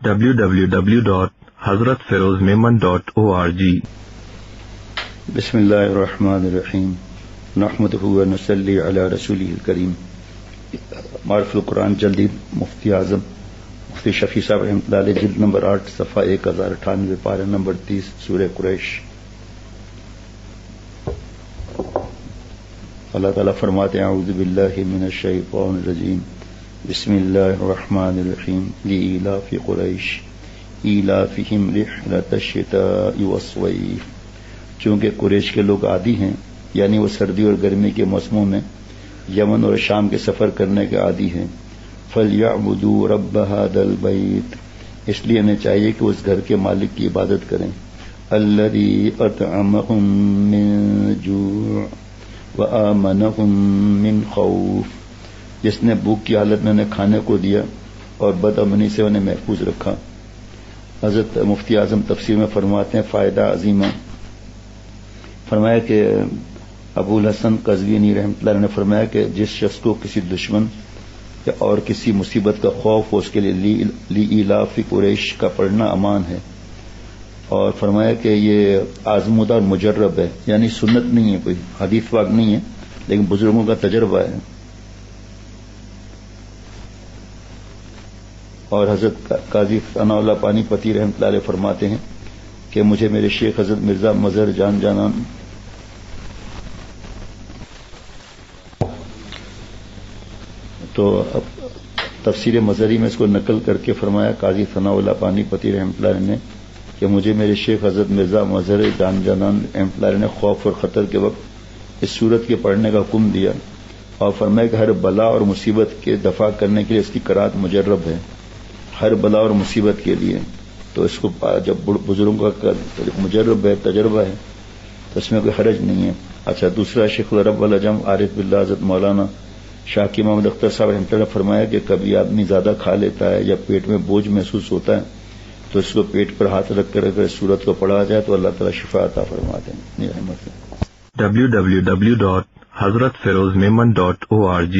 www.hazratfirozmemon.org بسم اللہ الرحمن الرحیم نحمدہ و نصلی علی رسولہ الکریم. معرف القرآن جلدی مفتی اعظم مفتی شفیع صاحب رحمۃ اللہ علیہ، جلد نمبر 8 صفحہ 1098 پارہ نمبر 30 سورہ قریش. اللہ تعالیٰ فرماتے ہیں اعوذ باللہ من الشیطان الرجیم بسم اللہ الرحمن الرحیم لإیلاف قریش ایلافہم رحلۃ الشتاء والصیف. چونکہ قریش کے لوگ عادی ہیں، یعنی وہ سردی اور گرمی کے موسموں میں یمن اور شام کے سفر کرنے کے عادی ہیں. فَلْيَعْبُدُوا رَبَّ هَذَا الْبَيْتِ، اس لیے انہیں چاہیے کہ اس گھر کے مالک کی عبادت کریں. الَّذِي أَطْعَمَهُم مِّن جُوعٍ وَآمَنَهُم مِّن خَوْفٍ، جس نے بھوک کی حالت میں انہیں کھانے کو دیا اور بد امنی سے انہیں محفوظ رکھا. حضرت مفتی اعظم تفسیر میں فرماتے ہیں فائدہ عظیمہ. فرمایا کہ ابو الحسن قزوینی رحمۃ اللہ نے فرمایا کہ جس شخص کو کسی دشمن یا اور کسی مصیبت کا خوف ہو اس کے لیے لإیلاف قریش کا پڑھنا امان ہے. اور فرمایا کہ یہ آزمودہ اور مجرب ہے، یعنی سنت نہیں ہے، کوئی حدیث پاک نہیں ہے، لیکن بزرگوں کا تجربہ ہے. اور حضرت قاضی ثناء اللہ پانی پتی رحمۃ اللہ علیہ فرماتے ہیں کہ مجھے میرے شیخ حضرت مرزا مظہر جان جانان تو اب تفسیر مظہری میں اس کو نقل کر کے فرمایا قاضی ثناء اللہ پانی پتی رحمۃ اللہ علیہ نے کہ مجھے میرے شیخ حضرت مرزا مظہر جان جانان رحمۃ اللہ علیہ نے خوف اور خطر کے وقت اس صورت کے پڑھنے کا حکم دیا اور فرمایا کہ ہر بلا اور مصیبت کے دفاع کرنے کے لیے اس کی قرات مجرب ہے، ہر بلا اور مصیبت کے لیے. تو اس کو جب بزرگوں کا مجرب ہے، تجربہ ہے، تو اس میں کوئی حرج نہیں ہے. اچھا، دوسرا شیخ العرب والعجم عارف باللہ حضرت مولانا شاکی محمد اختر صاحب رحمۃ اللہ نے فرمایا کہ کبھی آدمی زیادہ کھا لیتا ہے یا پیٹ میں بوجھ محسوس ہوتا ہے تو اس کو پیٹ پر ہاتھ رکھ کر اگر سورت کو پڑھا جائے تو اللہ تعالیٰ شفا عطا فرماتے ہیں. www.hazratfirozmemon.org